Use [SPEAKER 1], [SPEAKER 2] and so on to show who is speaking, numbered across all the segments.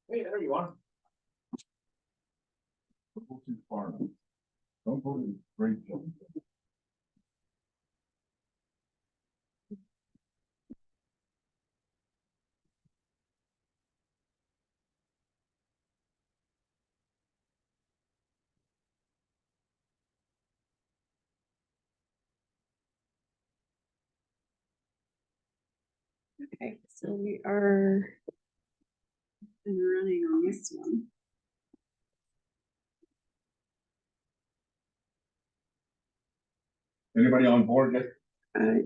[SPEAKER 1] Hey, there you are. Don't go too far. Don't go to the great jump.
[SPEAKER 2] Okay, so we are running on this one.
[SPEAKER 1] Anybody on board yet?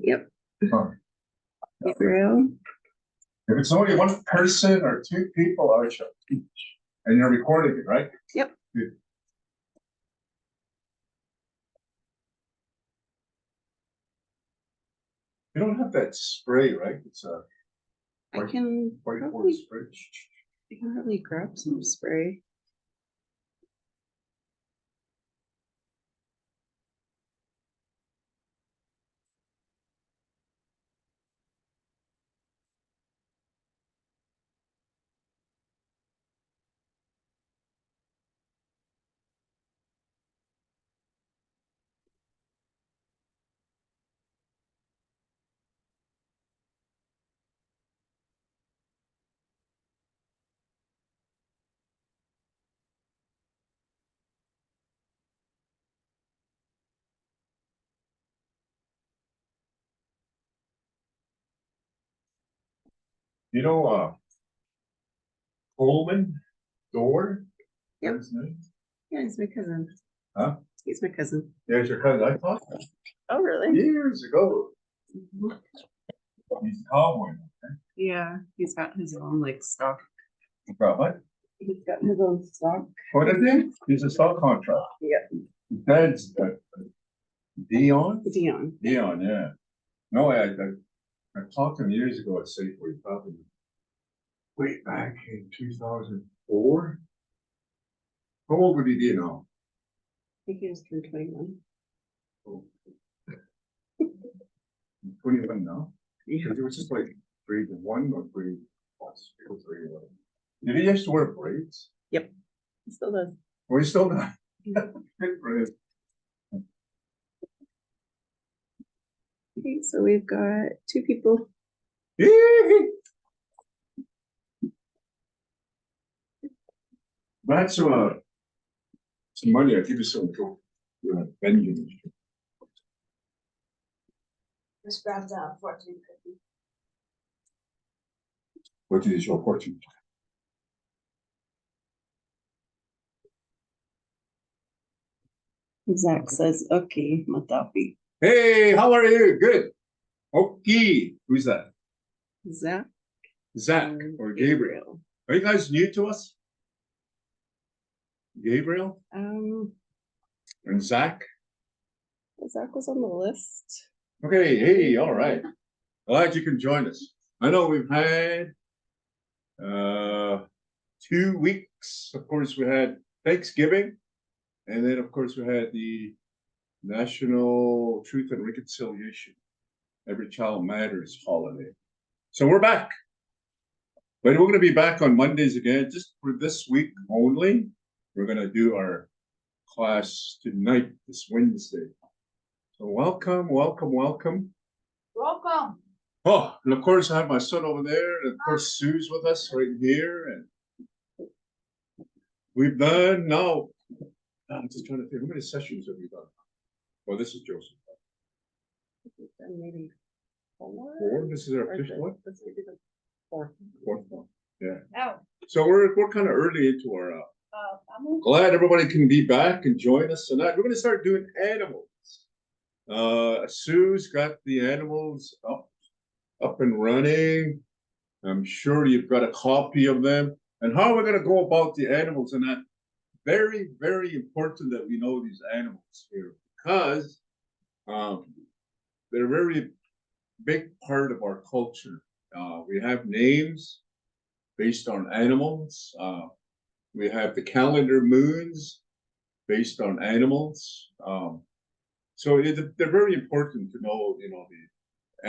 [SPEAKER 2] Yep.
[SPEAKER 1] Huh.
[SPEAKER 2] Gabriel.
[SPEAKER 1] If it's only one person or two people, I shall teach. And you're recording it, right?
[SPEAKER 2] Yep.
[SPEAKER 1] Good. You don't have that spray, right? It's a
[SPEAKER 2] I can
[SPEAKER 1] whiteboard
[SPEAKER 2] probably,
[SPEAKER 1] spray.
[SPEAKER 2] I can probably grab some spray.
[SPEAKER 1] You know, Coleman Door?
[SPEAKER 2] Yep.
[SPEAKER 1] His name?
[SPEAKER 2] Yeah, he's my cousin.
[SPEAKER 1] Huh?
[SPEAKER 2] He's my cousin.
[SPEAKER 1] Yeah, it's your cousin. I thought that
[SPEAKER 2] Oh, really?
[SPEAKER 1] years ago.
[SPEAKER 2] Mhm.
[SPEAKER 1] He's a cowboy. Okay?
[SPEAKER 2] Yeah, he's got his own like stock.
[SPEAKER 1] Got what?
[SPEAKER 2] He's got his own stock.
[SPEAKER 1] What is he? He's a stock contract.
[SPEAKER 2] Yeah.
[SPEAKER 1] Dad's Dion?
[SPEAKER 2] Dion.
[SPEAKER 1] Dion, yeah. No, I talked to him years ago at Safeway, probably way back in 2004. How old would he be now?
[SPEAKER 2] I think he was turned 21.
[SPEAKER 1] Oh. 21 now?
[SPEAKER 2] Yeah.
[SPEAKER 1] Because it was just like grade 1 or grade plus. Did he used to wear braids?
[SPEAKER 2] Yep. He still does.
[SPEAKER 1] Well, he's still not. Good for him.
[SPEAKER 2] Okay, so we've got 2 people.
[SPEAKER 1] That's some money. I'll give you some for Benjamin.
[SPEAKER 3] Just grab that fortune cookie.
[SPEAKER 1] What is your fortune?
[SPEAKER 2] Zach says, okay, Matapi.
[SPEAKER 1] Hey, how are you? Good. Okay. Who's that?
[SPEAKER 2] Zach.
[SPEAKER 1] Zach or Gabriel. Are you guys new to us? Gabriel and Zach.
[SPEAKER 2] Zach was on the list.
[SPEAKER 1] Okay, hey, all right. Glad you can join us. I know we've had 2 weeks. Of course, we had Thanksgiving, and then of course we had the National Truth and Reconciliation, Every Child Matters holiday. So we're back. But we're going to be back on Mondays again, just for this week only. We're going to do our class tonight, this Wednesday. So welcome, welcome, welcome.
[SPEAKER 3] Welcome.
[SPEAKER 1] Oh, and of course I have my son over there, and of course Sue's with us right here, and we've done now. I'm just trying to think, how many sessions have we done? Well, this is Joseph.
[SPEAKER 2] Maybe 4.
[SPEAKER 1] 4. This is our 5th one.
[SPEAKER 2] This would be the 4th.
[SPEAKER 1] 4th one. Yeah.
[SPEAKER 3] Oh.
[SPEAKER 1] So we're kind of early into our. Glad everybody can be back and join us tonight. We're going to start doing animals. Sue's got the animals up and running. I'm sure you've got a copy of them. And how we're going to go about the animals and that. Very, very important that we know these animals here because they're a very big part of our culture. We have names based on animals. We have the calendar moons based on animals. So they're very important to know, the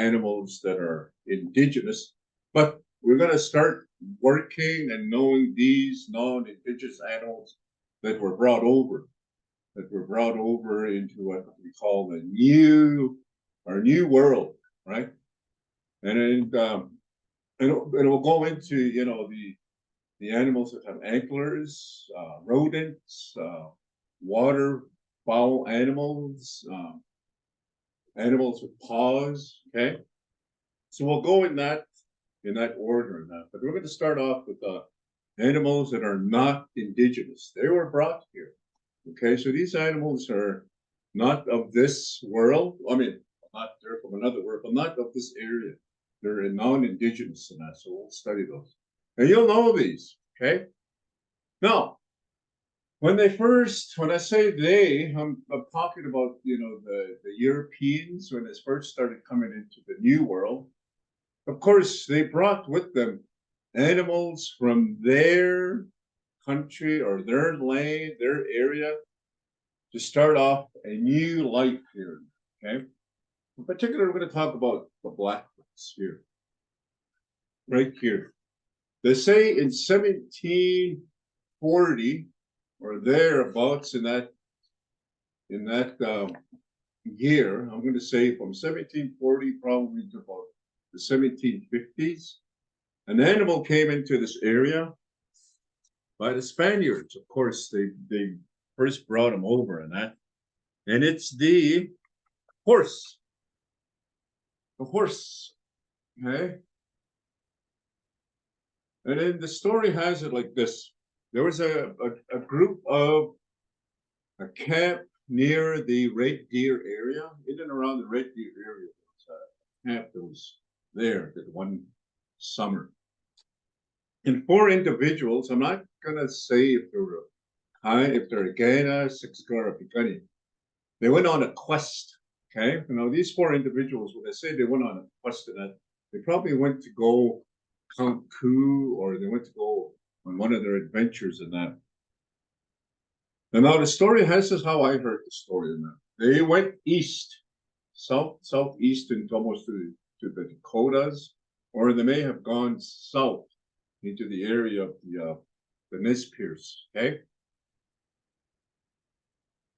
[SPEAKER 1] animals that are indigenous. But we're gonna start working and knowing these non-indigenous animals that were brought over, into what we call our new world, right? And it will go into the animals that have antlers, rodents, waterfowl animals, animals with paws. Okay, so we'll go in that order now. But we're going to start off with animals that are not indigenous. They were brought here. Okay, so these animals are not of this world. I mean, they're from another world, but not of this area. They're non-indigenous in that, so we'll study those. And you'll know these, okay? Now, when I say they, I'm talking about, the Europeans, when they first started coming into the New World. Of course, they brought with them animals from their country or their land, their area, to start off a new life here, okay? In particular, we're going to talk about the Blackfoots here, right here. They say in 1740 or thereabouts in that year, I'm going to say from 1740 probably to about the 1750s, an animal came into this area by the Spaniards. Of course, they first brought them over and it's the horse. The horse, okay? And then the story has it like this. There was a group of a camp near the Red Deer area, in and around the Red Deer area. There was a camp that was there that one summer. And 4 individuals, I'm not gonna say if they're Gana, Sixgar, or Picani, they went on a quest. Okay, these 4 individuals, when they say they went on a quest to that, they probably went to go hunt coup, or they went to go on one of their adventures in that. And now the story has this how I heard the story in that. They went east, southeast into almost to the Dakotas, or they may have gone south into the area of the Nez Perce, okay?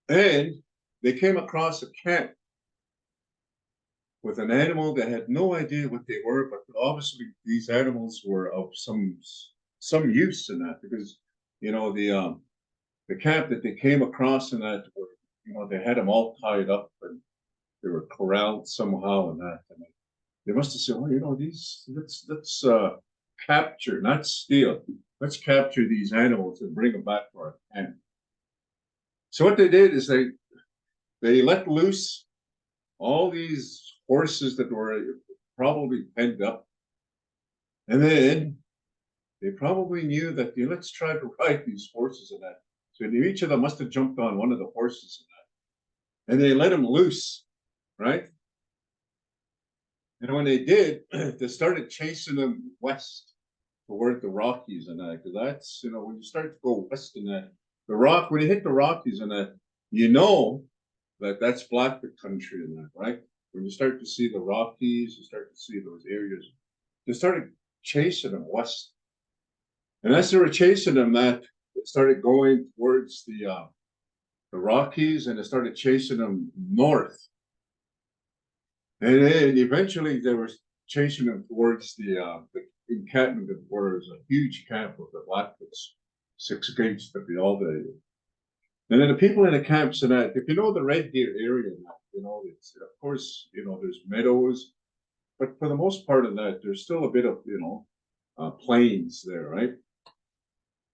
[SPEAKER 1] And they came across a camp with an animal that had no idea what they were, but obviously these animals were of some use in that, because the camp that they came across in that were, they had them all tied up and they were corralled somehow in that. And they must have said, well, these let's capture, not steal. Let's capture these animals and bring them back to our camp. So what they did is they let loose all these horses that were probably penned up. And then they probably knew that, let's try to ride these horses in that. So each of them must have jumped on one of the horses in that. And they let them loose, right? And when they did, they started chasing them west toward the Rockies and that, because that's, when you start to go west in that, when you hit the Rockies and that, that's Blackfoot country in that, right? When you start to see the Rockies, you start to see those areas. They started chasing them west. And as they were chasing them, they started going towards the Rockies, and they started chasing them north. And then eventually they were chasing them towards the encampment where there was a huge camp of the Blackfoots, 6 gates that we all did. And then the people in the camps and that, if you know the Red Deer area, it's, of course, there's meadows, but for the most part of that, there's still a bit of, plains there, right?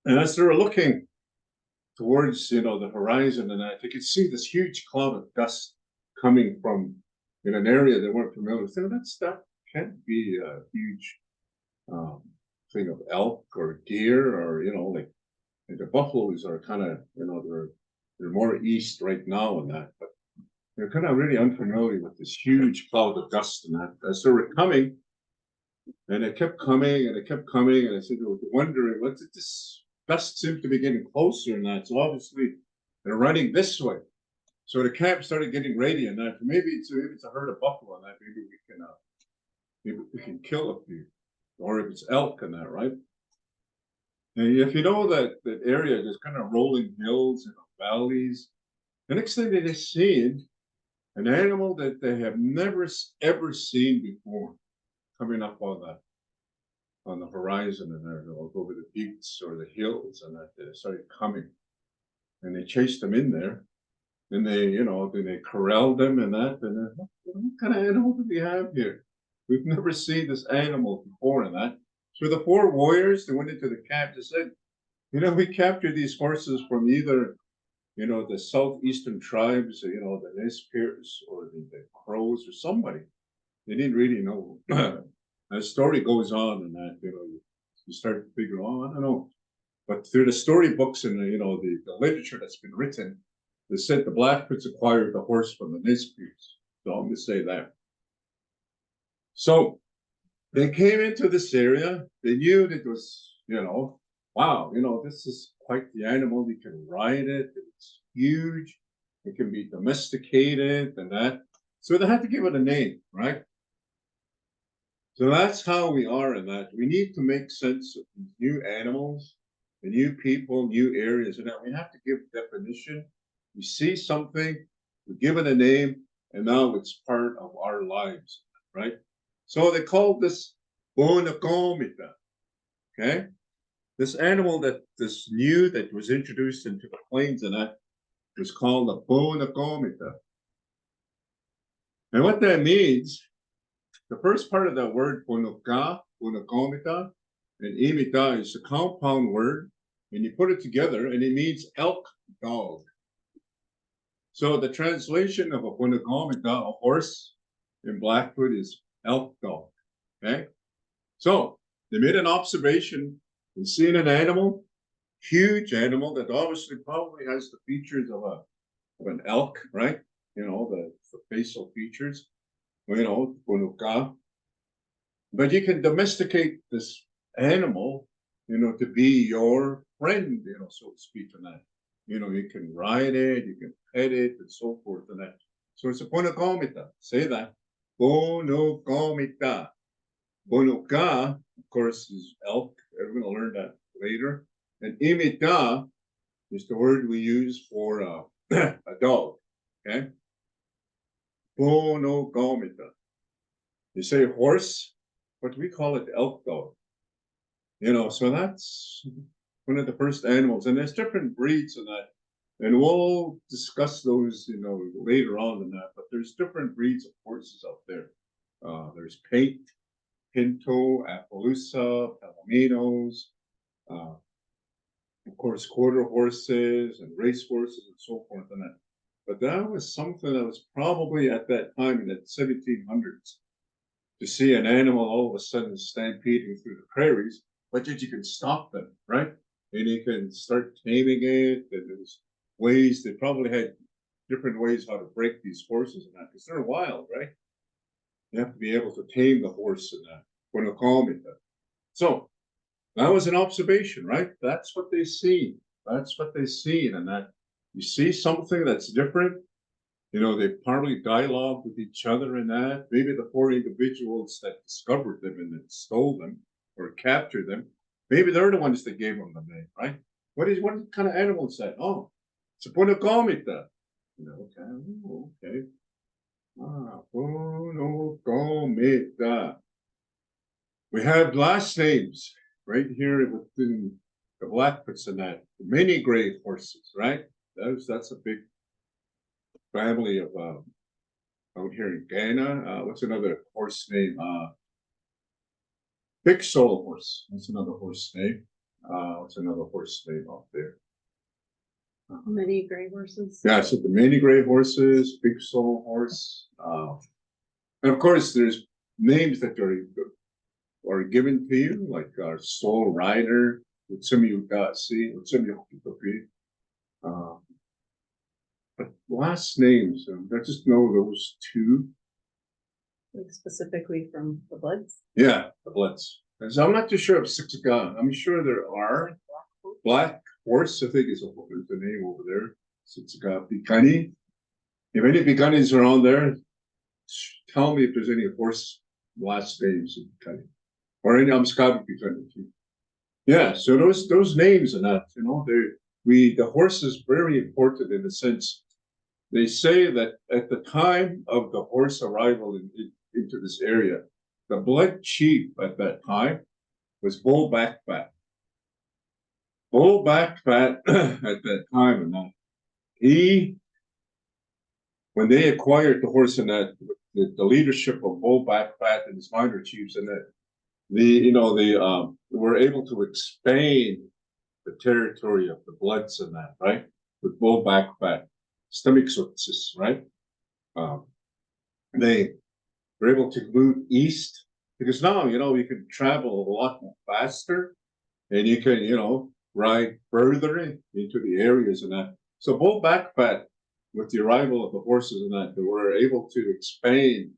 [SPEAKER 1] And as they were looking towards, the horizon and that, they could see this huge cloud of dust coming from in an area they weren't familiar with. That can't be a huge thing of elk or deer, or like the buffaloes are kind of they're more east right now and that, but they're kind of really unfamiliar with this huge cloud of dust and that. As they were coming, and it kept coming and it kept coming, and I said, they were wondering, what's it? This dust seems to be getting closer and that. So obviously they're running this way. So the camp started getting ready and that. Maybe it's a herd of buffalo and that. Maybe we can kill a few. or if it's elk and that, right? And if you know that area, there's kind of rolling hills and valleys. The next thing they seen an animal that they have never ever seen before coming up on the horizon, and they'll go over the peaks or the hills, and that they started coming, and they chased them in there. Then they corralled them and that. And then, what kind of animal do we have here? We've never seen this animal before and that. So the four warriors, they went into the camp. They said, we captured these horses from either, the southeastern tribes, the Nez Perce or the Crows or somebody. They didn't really know. The story goes on and that, you start to figure, I don't know. But through the storybooks and, the literature that's been written, they said the Blackfoots acquired the horse from the Nez Perce. So I'm going to say that. So they came into this area. They knew that it was, wow, this is quite the animal. You can ride it. It's huge. It can be domesticated and that. So they had to give it a name, right? So that's how we are in that. We need to make sense of these new animals, the new people, new areas, and that we have to give definition. We see something, we give it a name, and now it's part of our lives, right? So they called this Bonacomita, okay? This animal that was introduced into the plains and that was called the Bonacomita. And what that means, the first part of that word, Bonacomita, and imita is a compound word, and you put it together, and it means elk dog. So the translation of a Bonacomita, a horse in Blackfoot, is elk dog. Okay? So they made an observation and seen an animal, huge animal that obviously probably has the features of an elk, right? The facial features, Bonuka. But you can domesticate this animal, to be your friend, so to speak, and that. You can ride it, you can pet it, and so forth, and that. So it's a bonocomita. Say that. Bonocomita. Bonuka, of course, is elk. We're going to learn that later. And imita is the word we use for a dog. Okay? Bonocomita. You say horse, but we call it elk dog. So that's one of the first animals. And there's different breeds of that. And we'll discuss those, later on in that. But there's different breeds of horses out there. There's Pinto, Appaloosa, Palominos, of course, quarter horses and race horses and so forth and that. But that was something that was probably at that time in the 1700s. To see an animal all of a sudden stampeding through the prairies, but yet you can stop them, right? And you can start taming it. And there's ways, they probably had different ways how to break these horses and that, because they're wild, right? You have to be able to tame the horse and that. When they call me that. So that was an observation, right? That's what they see. That's what they see, and that you see something that's different. They probably dialogue with each other and that. Maybe the four individuals that discovered them and then stole them or captured them, maybe they're the ones that gave them the name, right? What kind of animal is that? Oh, it's a bonocomita. Okay. Bonocomita. We have last names right here within the Blackfoots and that. The many gray horses, right? That's a big family of out here in Ghana. What's another horse name? Big Solo horse. That's another horse name. What's another horse name out there?
[SPEAKER 2] Many gray horses.
[SPEAKER 1] Yeah, so the many gray horses, Big Solo horse. And of course, there's names that are given to you, like our Soul Rider, Utsumi-Ugasi, Utsumi-Okutopi. But last names, I just know those two.
[SPEAKER 2] Like specifically from the Bloods.
[SPEAKER 1] Yeah, the Bloods. So I'm not too sure of six gun. I'm sure there are. Black Horse, I think, is the name over there. Six gun. Bikani. If any Bikanis are on there, tell me if there's any horse last names in Bikani. or any Amskabi country. Yeah, so those names and that, the horse is very important in the sense they say that at the time of the horse arrival into this area, the blood chief at that time was Bull Backfat. Bull Backfat at that time and that when they acquired the horse and that the leadership of Bull Backfat and his minor chiefs and that they were able to expand the territory of the Bloods and that, right? With Bull Backfat, stomach sources, right? They were able to move east because now, you can travel a lot faster and you can, ride further into the areas and that. So Bull Backfat, with the arrival of the horses and that, they were able to expand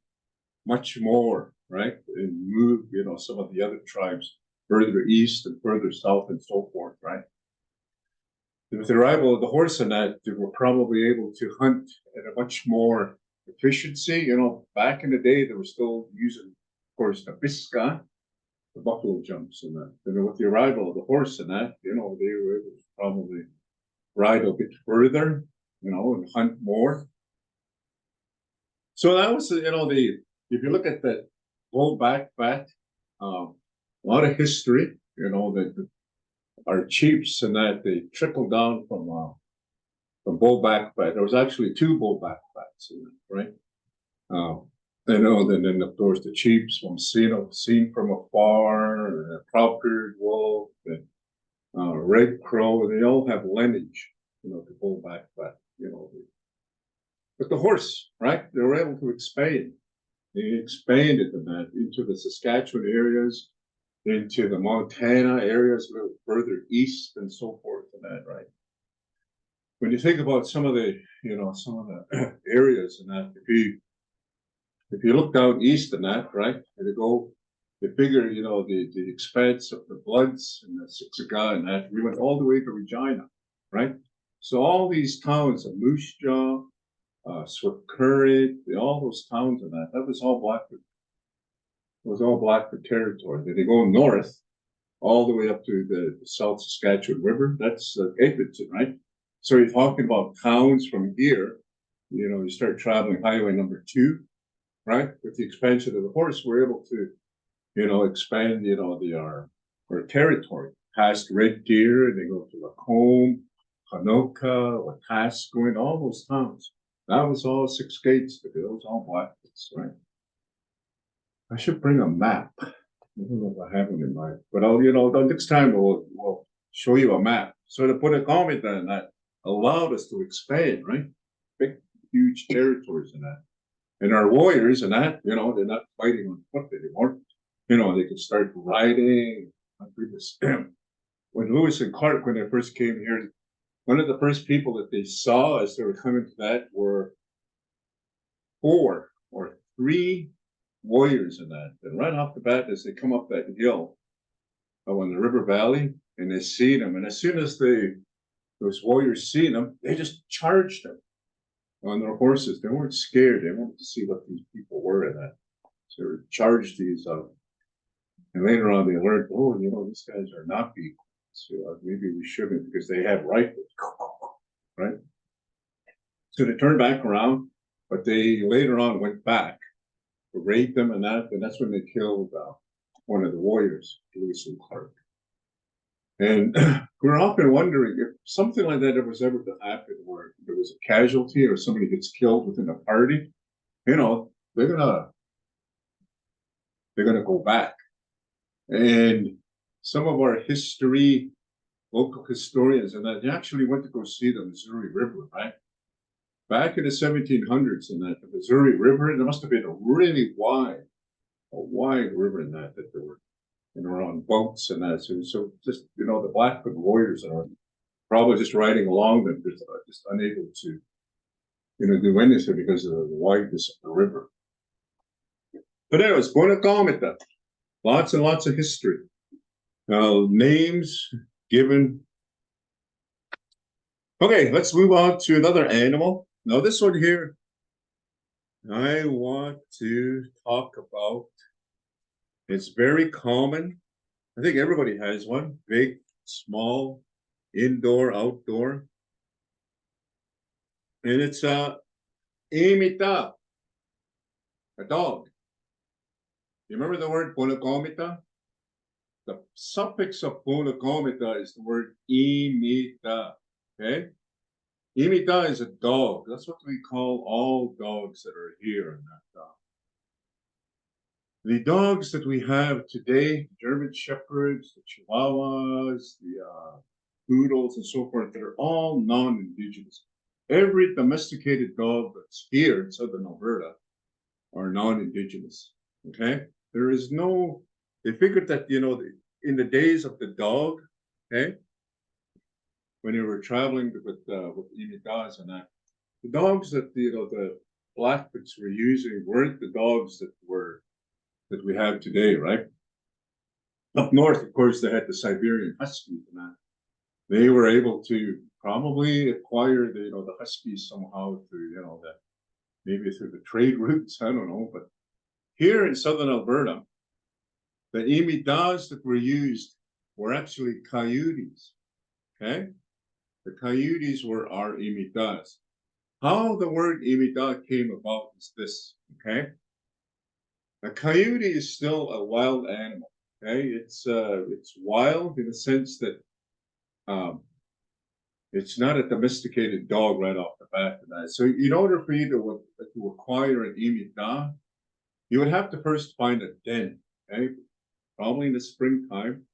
[SPEAKER 1] much more, right? And move, some of the other tribes further east and further south and so forth, right? And with the arrival of the horse and that, they were probably able to hunt at a much more efficiency. Back in the day, they were still using, of course, the Bisca, the buffalo jumps and that. And with the arrival of the horse and that, they were able to probably ride a bit further, and hunt more. So that was, if you look at that Bull Backfat, a lot of history, that our chiefs and that they trickled down from Bull Backfat. There was actually two Bull Backfats, right? And then of course the chiefs from seen from afar, Proud-Bearded Wolf, and Red Crow. They all have lineage, to Bull Backfat. But the horse, right? They were able to expand. They expanded that into the Saskatchewan areas, into the Montana areas, a little further east, and so forth, and that, right? When you think about some of the areas and that, if you look down east and that, right, and they figure, the expanse of the Bloods and the Siksika and that, we went all the way to Regina, right? So all these towns of Moose Jaw, Swift Current, all those towns and that was all Blackfoot. It was all Blackfoot territory. Then they go north, all the way up to the South Saskatchewan River. That's Edmonton, right? So you're talking about towns from here. You start traveling Highway number 2, right? With the expansion of the horse, we're able to, expand, our territory past Red Deer, and they go to Lacombe, Hanoka, Wetaskiwin, all those towns. That was all 6 gates. That was all Blackfoots, right? I should bring a map. I don't know if I have one in mind, but the next time we'll show you a map. So to put a comment on that allowed us to expand, right? Big, huge territories in that. And our warriors and that, they're not fighting on foot anymore. They can start riding. When Lewis and Clark, when they first came here, one of the first people that they saw as they were coming to that were 4 or 3 warriors in that. And right off the bat, as they come up that hill in the river valley, and they see them, and as soon as those warriors see them, they just charged them on their horses. They weren't scared. They wanted to see what these people were in that. So they charged these and later on they learned, these guys are not people. So maybe we shouldn't because they have rifles, right? So they turned back around, but they later on went back, raped them and that's when they killed one of the warriors, Julius and Clark. And we're often wondering if something like that was ever to happen where there was a casualty or somebody gets killed within a party, they're gonna go back. And some of our local historians and that, they actually went to go see the Missouri River, right? Back in the 1700s and that, the Missouri River, there must have been a wide river in that they were, on boats and that. So just, the Blackfoot warriors are probably just riding along them, just unable to, do anything because of the wideness of the river. But anyways, Bonacomita, lots and lots of history. Names given. Okay, let's move on to another animal. Now this one here, I want to talk about It's very common. I think everybody has one, big, small, indoor, outdoor. And it's imita, a dog. You remember the word punagomita? The suffix of punagomita is the word imita. Okay? Imita is a dog. That's what we call all dogs that are here in that dog. The dogs that we have today, German Shepherds, the Chihuahuas, the Poodles, and so forth, they're all non-Indigenous. Every domesticated dog that's here in southern Alberta are non-Indigenous. Okay, there is no. They figured that in the days of the dog, okay, when you were traveling with Imitas and that, the dogs that the Blackfoots were using weren't the dogs that we have today, right? Up north, of course, they had the Siberian Huskies and that. They were able to probably acquire the Huskies somehow through that maybe through the trade routes. I don't know, but here in southern Alberta, the imitas that were used were actually coyotes. Okay, the coyotes were our imitas. How the word imita came about is this. Okay, a coyote is still a wild animal. Okay, it's wild in the sense that it's not a domesticated dog right off the bat. So in order for you to acquire an imita, you would have to first find a den, okay? Probably in the springtime.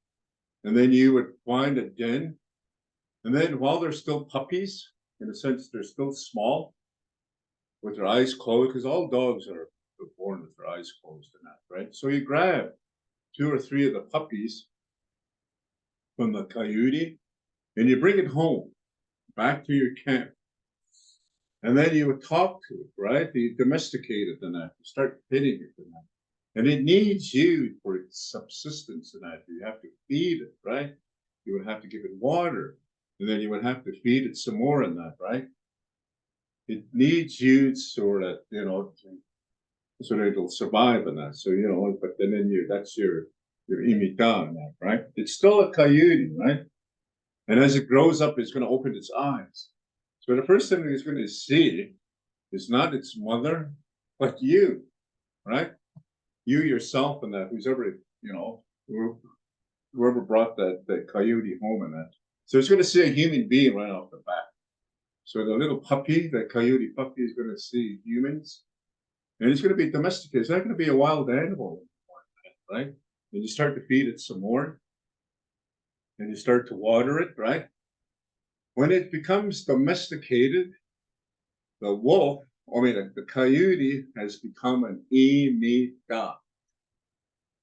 [SPEAKER 1] And then you would find a den. And then while they're still puppies, in a sense, they're still small with their eyes closed, because all dogs are born with their eyes closed and that, right? So you grab 2 or 3 of the puppies from the coyote and you bring it home, back to your camp. And then you would talk to it, right? You domesticate it and that. You start feeding it and that. And it needs you for its subsistence and that. You have to feed it, right? You would have to give it water. And then you would have to feed it some more in that, right? It needs you so that, so that it'll survive in that. So, but then that's your imita in that, right? It's still a coyote, right? And as it grows up, it's going to open its eyes. So the first thing it's going to see is not its mother, but you, right? You yourself and that, who's ever, whoever brought that coyote home and that. So it's going to see a human being right off the bat. So the little puppy, the coyote puppy, is going to see humans, and it's going to be domesticated. It's not going to be a wild animal anymore, right? And you start to feed it some more, and you start to water it, right? When it becomes domesticated, the wolf, the coyote has become an imita.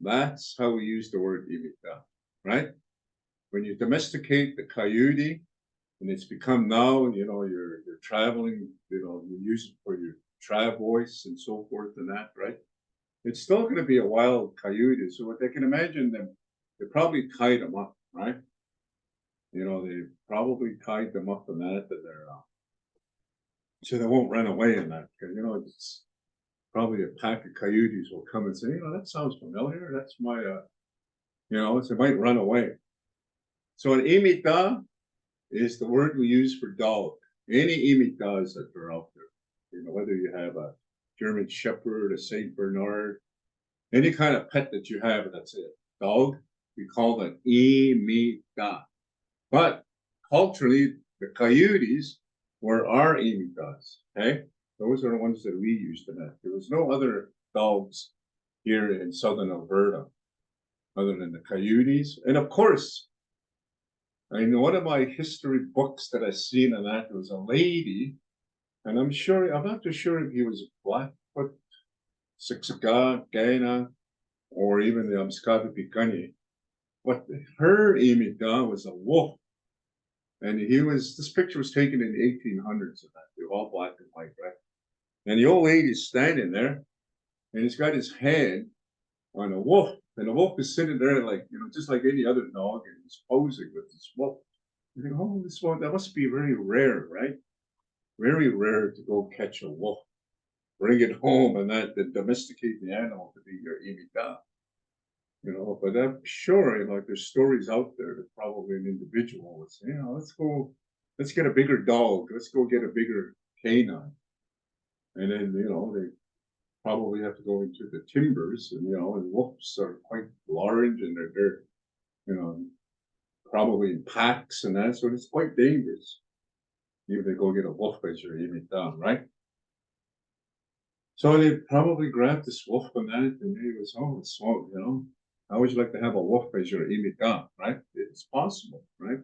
[SPEAKER 1] That's how we use the word imita, right? When you domesticate the coyote, and it's become now, you're traveling, you use it for your travois and so forth and that, right? It's still going to be a wild coyote. So what they can imagine them, they probably tied them up, right? They probably tied them up in that, and they're so they won't run away in that. Because it's probably a pack of coyotes will come and say, that sounds familiar. That's my, so they might run away. So an imita is the word we use for dog. Any imitas that are out there, whether you have a German Shepherd, a Saint Bernard, any kind of pet that you have that's a dog, we call that imita. But culturally, the coyotes were our imitas. Okay, those are the ones that we used to have. There was no other dogs here in southern Alberta other than the coyotes. And of course, in one of my history books that I seen on that, there was a lady, and I'm not too sure if he was Blackfoot, Siksika, Gaina, or even the Amskabi Pikani. But her imita was a wolf. And this picture was taken in the 1800s of that. They were all black and white, right? And the old lady's standing there, and he's got his hand on a wolf. And the wolf is sitting there like, just like any other dog, and he's posing with this wolf. You think, oh, this one, that must be very rare, right? Very rare to go catch a wolf, bring it home, and then domesticate the animal to be your imita. You know, but I'm sure, you know, like there's stories out there that probably an individual would say, you know, let's get a bigger dog, let's go get a bigger canine. And then, you know, they probably have to go into the timbers and, you know, and wolves are quite large and they're, you know, probably in packs and that, so it's quite dangerous. Even if they go get a wolf as you're aiming down, right? So they probably grabbed this wolf and that, and he was, oh, it's small, you know. How would you like to have a wolf as you're aiming down, right? It's possible, right?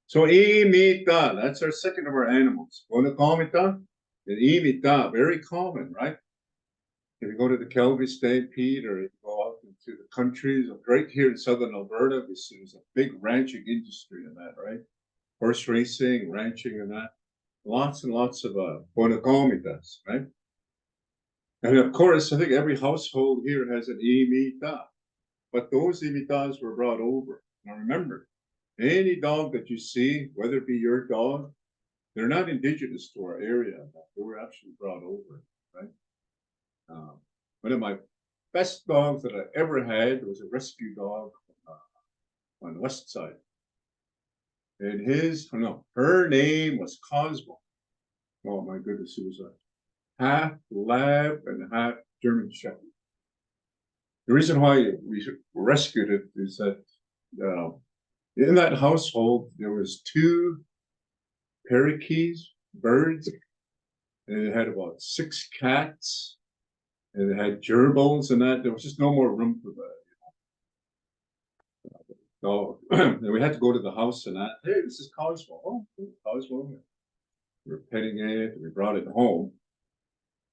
[SPEAKER 1] So imita, that's our second of our animals. Bonacomita and imita, very common, right? If you go to the Kelvin Stampede or if you go out into the countries, right here in southern Alberta, there's a big ranching industry in that, right? Horse racing, ranching and that. Lots and lots of bonacomitas, right? And of course, I think every household here has an imita, but those imitas were brought over. Now remember, any dog that you see, whether it be your dog, they're not indigenous to our area. They were actually brought over, right? One of my best dogs that I ever had was a rescue dog on the west side. And her name was Cosmo. Oh my goodness, it was a half lab and half German Shepherd. The reason why we rescued it is that in that household there was 2 parakeets, birds, and it had about 6 cats, and it had gerbils and that. There was just no more room for that. So and we had to go to the house and that. Hey, this is Cosmo. Oh, Cosmo. We were petting it, and we brought it home.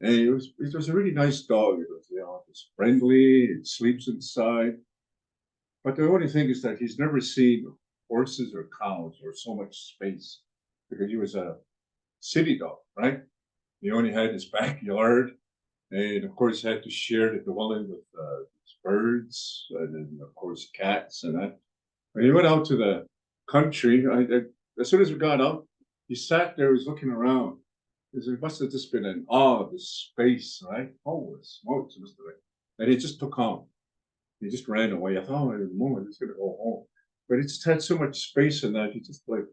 [SPEAKER 1] And it was a really nice dog. It was, you know, it was friendly, it sleeps inside. But the only thing is that he's never seen horses or cows or so much space because he was a city dog, right? He only had his backyard, and of course had to share the dwelling with birds and then of course cats and that. When he went out to the country, as soon as we got out, he sat there, he was looking around. It must have just been an awe of the space, right? Holy smokes, Mr. Ray. And he just took off. He just ran away. I thought, oh, he's going to go home. But he just had so much space in that. He just like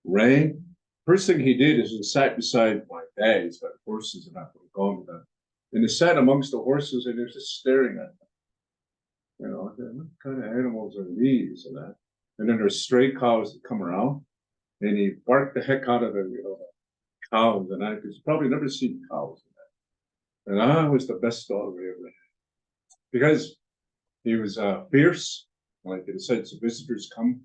[SPEAKER 1] ran. First thing he did is he sat beside my dad. He's got horses and that. Gone with that. And he sat amongst the horses and he was just staring at them. You know, what kind of animals are these and that? And then there's stray cows that come around. And he barked the heck out of them, you know, cows and that, because you probably never seen cows in that. And I was the best dog we ever had. Because he was fierce, like it said, so visitors come.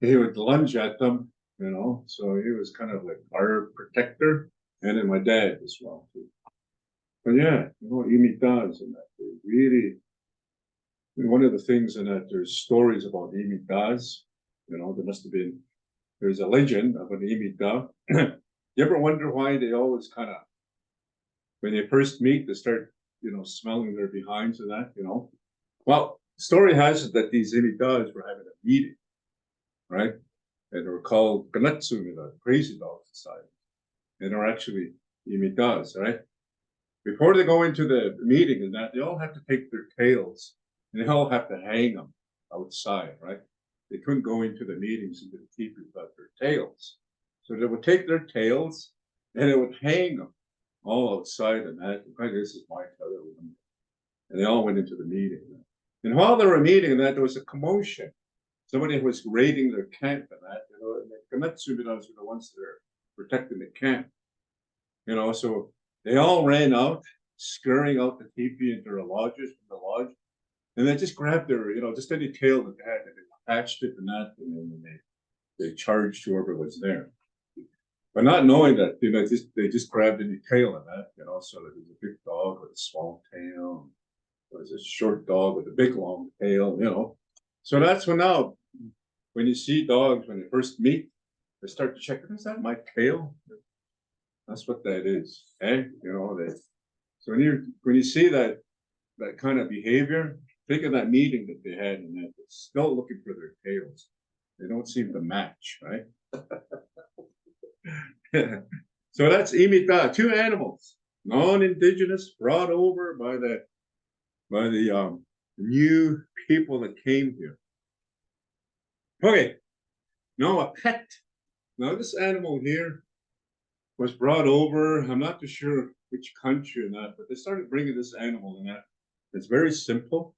[SPEAKER 1] He would lunge at them, you know, so he was kind of like our protector, and then my dad as well, too. But yeah, you know, imitas and that, they really, one of the things in that there's stories about imitas, you know, there's a legend of an imita. You ever wonder why they always kind of, when they first meet, they start, you know, smelling their behinds and that, you know? Well, story has it that these imitas were having a meeting, right? And they were called Ganetsumida, Crazy Dog Society. And they're actually imitas, right? Before they go into the meeting and that, they all have to take their tails and they all have to hang them outside, right? They couldn't go into the meetings into the teepee without their tails. So they would take their tails and they would hang them all outside and that. This is my color. And they all went into the meeting. And while they were meeting and that, there was a commotion. Somebody was raiding their camp and that, you know, and the Kametsumidas were the ones that are protecting the camp. You know, so they all ran out, scurrying out the teepee into their lodges from the lodge. And they just grabbed their, you know, just any tail that they had, and they attached it and that, and then they charged whoever was there. But not knowing that, you know, they just grabbed any tail in that, you know, so there was a big dog with a small tail, there was a short dog with a big long tail, you know. So that's when you see dogs, when they first meet, they start to check, is that my tail? That's what that is, eh? You know, so when you see that kind of behavior, think of that meeting that they had and that they're still looking for their tails. They don't seem to match, right? So that's imita, 2 animals, non-indigenous, brought over by the by the new people that came here. Okay, now a pet. Now this animal here was brought over. I'm not too sure which country or not, but they started bringing this animal in that. It's very simple.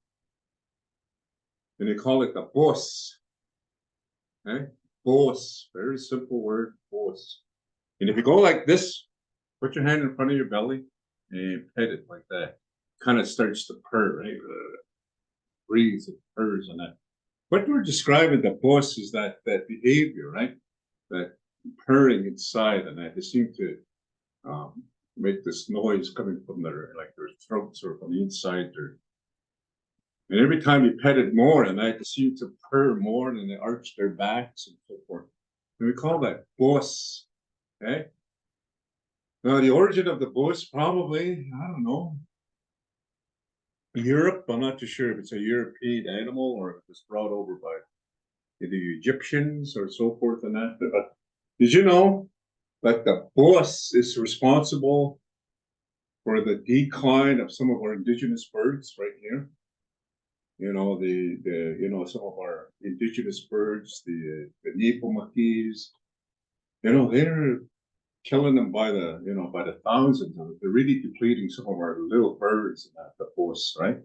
[SPEAKER 1] And they call it the boss. Okay? Boss. Very simple word, boss. And if you go like this, put your hand in front of your belly and pet it like that. Kind of starts to purr, right? Breathes and purrs and that. What we're describing the boss is that behavior, right? That purring inside and that. They seem to make this noise coming from their throats or from the inside. And every time you pet it more and that, they seem to purr more and they arch their backs and so forth. And we call that boss. Okay. Now the origin of the boss, probably, I don't know. Europe, I'm not too sure if it's a European animal or if it was brought over by the Egyptians or so forth and that. But did you know that the boss is responsible for the decline of some of our indigenous birds right here? You know, some of our indigenous birds, the Nepomakis, they're killing them by the thousands. They're really depleting some of our little birds and that, the boss, right?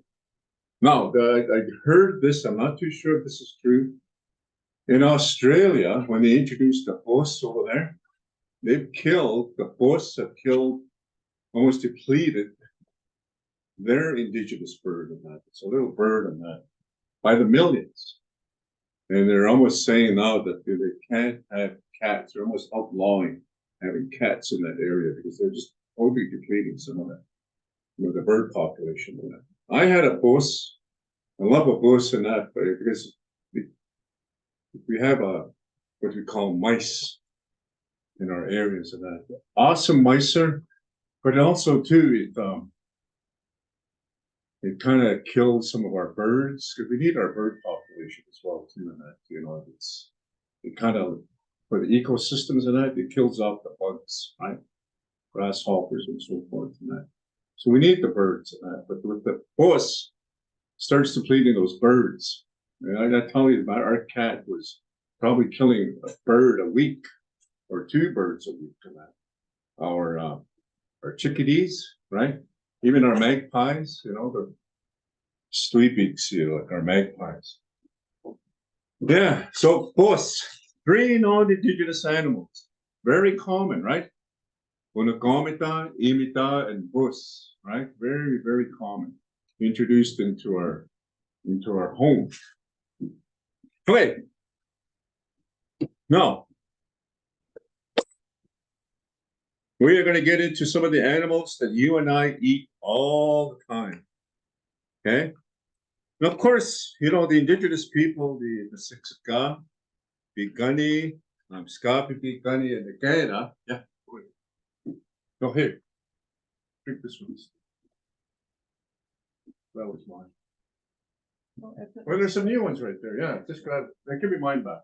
[SPEAKER 1] Now, I heard this, I'm not too sure if this is true. In Australia, when they introduced the boss over there, the boss have killed, almost depleted their indigenous bird in that. It's a little bird in that, by the millions. And they're almost saying now that they can't have cats. They're almost outlawing having cats in that area because they're just totally depleting some of that, the bird population in that. I had a boss. I love a boss in that because we have what we call mice in our areas and that. Awesome micer, but also too it kind of kills some of our birds because we need our bird population as well too. And that it kind of for the ecosystems and that it kills off the bugs, right? Grasshoppers and so forth and that. So we need the birds and that. But with the boss starts depleting those birds. And I gotta tell you, our cat was probably killing a bird a week or two birds a week in that. Our chickadees, right? Even our magpies, the streetbeaks, like our magpies. Yeah, so boss, 3 non-indigenous animals, very common, right? Unagomita, imita, and bus, right? Very, very common. Introduced into our home. Okay. Now, we are going to get into some of the animals that you and I eat all the time. Okay. And of course, the indigenous people, the Siksika, the Gani, Skapi, Gani, and the Gaina. Yeah. Go ahead. Drink this one. That was mine. Well, there's some new ones right there. Yeah, just grab it. That could be mine back.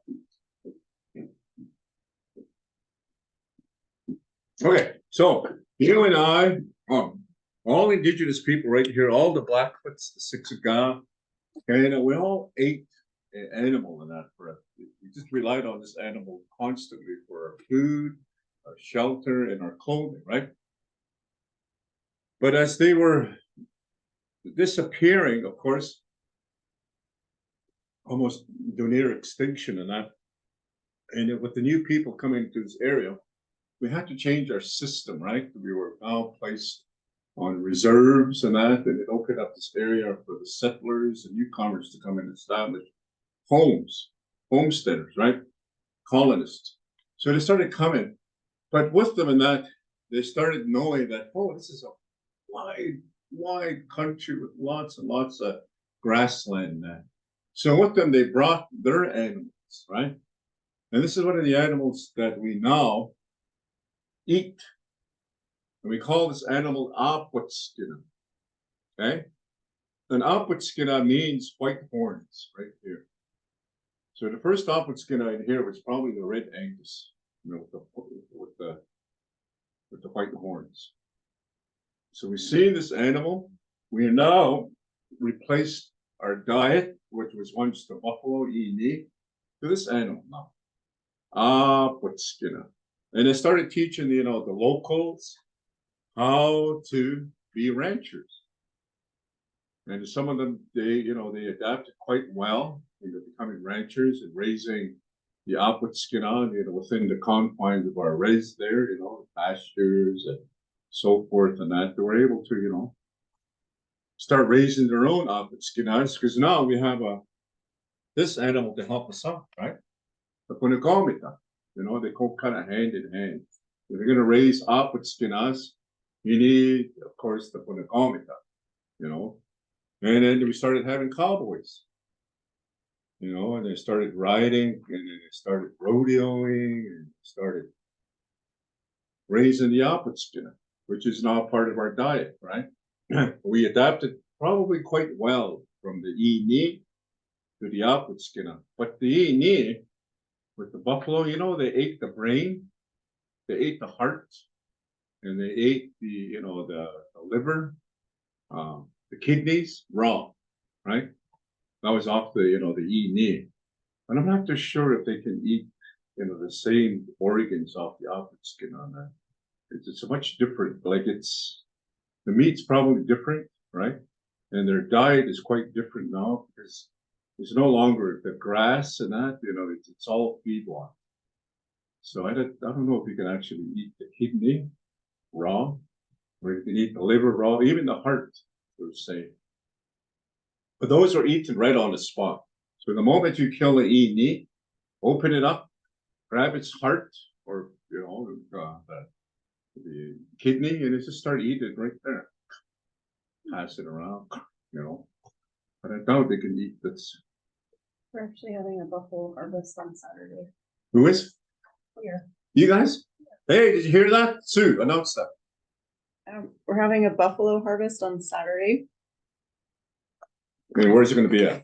[SPEAKER 1] Okay, so you and I, all indigenous people right here, all the Blackfoots, the Siksika, and we all ate an animal in that for us. We just relied on this animal constantly for our food, our shelter, and our clothing, right? But as they were disappearing, of course, almost near extinction and that, and with the new people coming to this area, we had to change our system, right? We were now placed on reserves and that, and it opened up this area for the settlers and newcomers to come and establish homes, homesteaders, right? Colonists. So they started coming, but with them in that, they started knowing that, this is a wide country with lots and lots of grassland now. So with them, they brought their animals, right? And this is one of the animals that we now eat. And we call this animal Apwatskina. Okay? And Apwatskina means white horns right here. So the first Apwatskina in here was probably the red Angus, with the white horns. So we see this animal. We are now replaced our diet, which was once the buffalo ini, to this animal now. But skinner. And I started teaching, the locals how to be ranchers. And some of them, they adapted quite well into becoming ranchers and raising the Aputskinna, within the confines of our res there, pastures and so forth and that. They were able to, start raising their own Aputskinnas, because now we have this animal to help us out, right? The Punagomita, they go kind of hand in hand. If you're going to raise Aputskinnas, you need, of course, the Punagomita, And then we started having cowboys, and they started riding, and then they started rodeoing, and started raising the Aputskinna, which is now part of our diet, right? We adapted probably quite well from the ini to the Aputskinna. But the ini, with the buffalo, they ate the brain, they ate the heart, and they ate the, the liver, the kidneys raw, right? That was off the, the ini. And I'm not too sure if they can eat, the same organs off the Aputskinna on that. It's much different. Like the meat's probably different, right? And their diet is quite different now because it's no longer the grass and that, it's all feedlot. So I don't know if you can actually eat the kidney raw, or you can eat the liver raw, even the heart, they're saying. But those are eaten right on the spot. So the moment you kill the ini, open it up, grab its heart, or the kidney, and just start eating it right there. Pass it around, But I doubt they can eat this.
[SPEAKER 2] We're actually having a buffalo harvest on Saturday.
[SPEAKER 1] Who is?
[SPEAKER 2] Here.
[SPEAKER 1] You guys? Hey, did you hear that? Sue, announce that.
[SPEAKER 2] We're having a buffalo harvest on Saturday.
[SPEAKER 1] And where's it going to be at?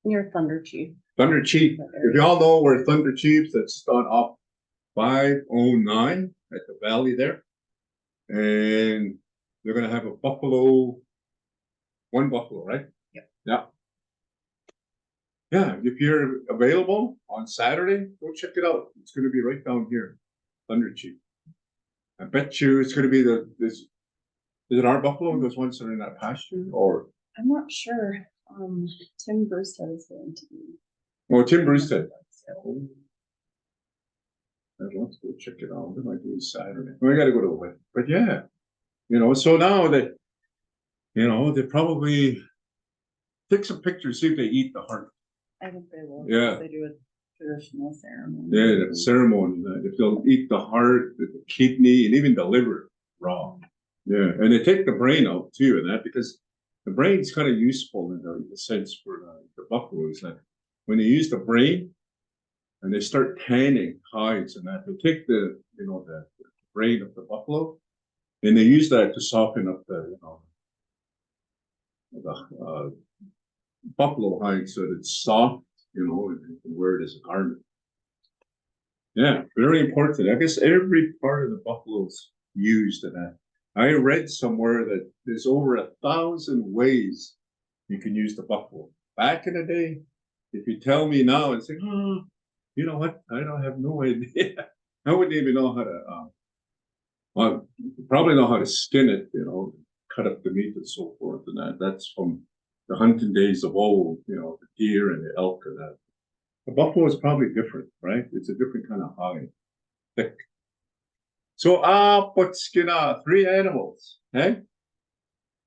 [SPEAKER 2] Near Thunder Chief.
[SPEAKER 1] Thunder Chief. If y'all know where Thunder Chief's, that's on off 509 at the valley there. And they're going to have a buffalo, one buffalo, right?
[SPEAKER 2] Yep.
[SPEAKER 1] Yeah. Yeah, if you're available on Saturday, go check it out. It's going to be right down here, Thunder Chief. I bet you it's going to be is it our buffalo, those ones that are in that pasture, or?
[SPEAKER 2] I'm not sure. Tim Brewstead is going to be.
[SPEAKER 1] Oh, Tim Brewstead. Let's go check it out. It might be Saturday. I got to go to the wedding, but yeah, so now that, they probably take some pictures, see if they eat the heart.
[SPEAKER 2] I think they will.
[SPEAKER 1] Yeah.
[SPEAKER 2] They do a traditional ceremony.
[SPEAKER 1] Yeah, the ceremony. If they'll eat the heart, the kidney, and even the liver raw. Yeah, and they take the brain out too, and that because the brain's kind of useful in the sense for the buffaloes. That when they use the brain and they start tanning hides and that, they take the the brain of the buffalo and they use that to soften up the the buffalo hide so that it's soft, and you can wear it as a garment. Yeah, very important. I guess every part of the buffalo's used in that. I read somewhere that there's over 1,000 ways you can use the buffalo. Back in the day, if you tell me now and say, oh, you know what? I don't have no idea. I wouldn't even know how to, well, probably know how to skin it, cut up the meat and so forth and that. That's from the hunting days of old, the deer and the elk and that. The buffalo is probably different, right? It's a different kind of hide, thick. So, Aputskinna, 3 animals, eh?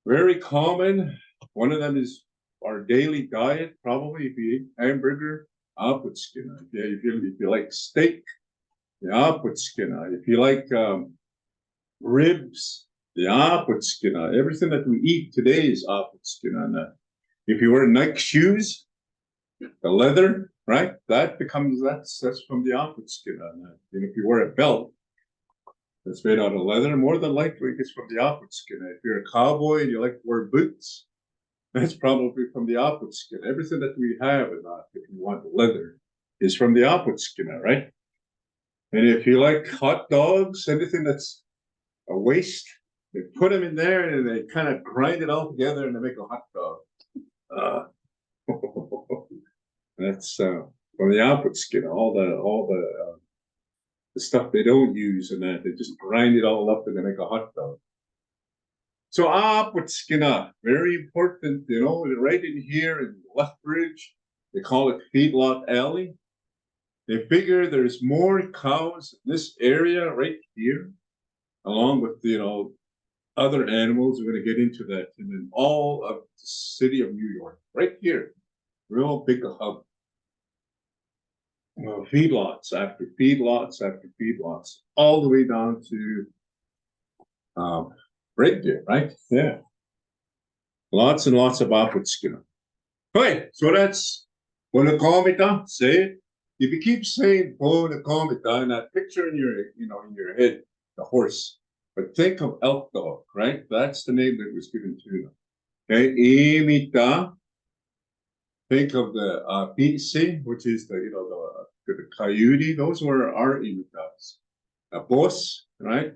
[SPEAKER 1] Very common. One of them is our daily diet, probably if you eat hamburger, Aputskinna. If you like steak, the Aputskinna. If you like ribs, the Aputskinna. Everything that we eat today is Aputskinna. If you wear Nike shoes, the leather, right? That's from the Aputskinna. And if you wear a belt that's made out of leather, more than likely it's from the Aputskinna. If you're a cowboy and you like to wear boots, that's probably from the Aputskinna. Everything that we have in that, if you want leather, is from the Aputskinna, right? And if you like hot dogs, anything that's a waste, They put them in there and they kind of grind it all together and they make a hot dog. That's from the output skin, the stuff they don't use and that they just grind it all up and they make a hot dog. So output skin, very important, right in here in Lethbridge, they call it Feedlot Alley. They figure there's more cows in this area right here, along with other animals. We're going to get into that, and then all of the city of New York, right here, real big hub. Feedlots after feedlots after feedlots, all the way down to right there, right? Yeah. Lots and lots of output skin. Okay, so that's Bonacomita, say it. If you keep saying Bonacomita and that picture in your head, the horse, but think of elk dog, right? That's the name that was given to them. Okay, Imita. Think of the PC, which is the coyote. Those were our imitas. A boss, right?